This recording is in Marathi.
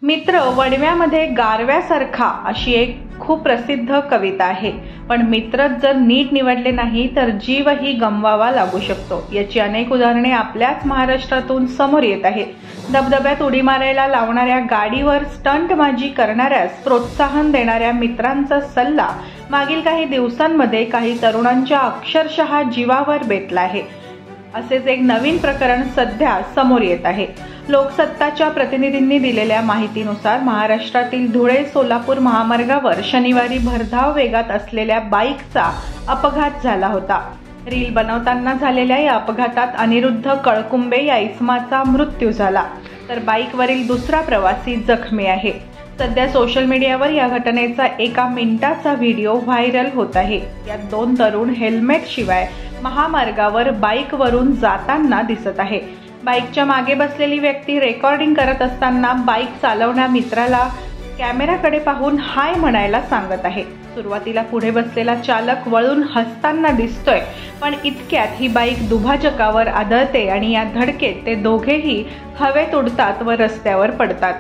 मित्र वणव्यामध्ये गारव्यासारखा अशी एक खूप प्रसिद्ध कविता आहे। पण मित्रच जर नीट निवडले नाही तर जीवही गमवावा लागू शकतो। याची अनेक उदाहरणे आपल्याच महाराष्ट्रातून समोर येत आहेत। धबधब्यात उडी मारायला लावणाऱ्या, गाडीवर स्टंटबाजी करणाऱ्यास प्रोत्साहन देणाऱ्या मित्रांचा सल्ला मागील काही दिवसांमध्ये काही तरुणांच्या अक्षरशः जीवावर बेतला आहे। असेच एक नवीन प्रकरण सध्या समोर येत आहे। लोकसत्ताच्या प्रतिनिधींनी दिलेल्या माहितीनुसार महाराष्ट्रातील धुळे सोलापूर महामार्गावर शनिवारी भरधाव वेगात असलेल्या बाईकचा अपघात झाला होता। रील बनवताना झालेल्या या अपघातात अनिरुद्ध कळकुंबे या इसमाचा मृत्यू झाला, तर बाईकवरील दुसरा प्रवासी जखमी आहे। सध्या सोशल मीडियावर या घटनेचा 1 मिनिटाचा व्हिडिओ व्हायरल होत आहे। यात 2 तरुण हेल्मेट शिवाय महामार्गावर बाईकवरून जाताना दिसत आहे। बाईकच्या मागे बसलेली व्यक्ती रेकॉर्डिंग करत असताना बाईक चालवणाऱ्या मित्राला कॅमेराकडे पाहून हाय म्हणायला सांगत आहे। सुरुवातीला पुढे बसलेला चालक वळून हसताना दिसतोय, पण इतक्यात ही बाईक दुभाजकावर आदळते आणि या धडकेत ते दोघेही हवेत उडतात व रस्त्यावर पडतात।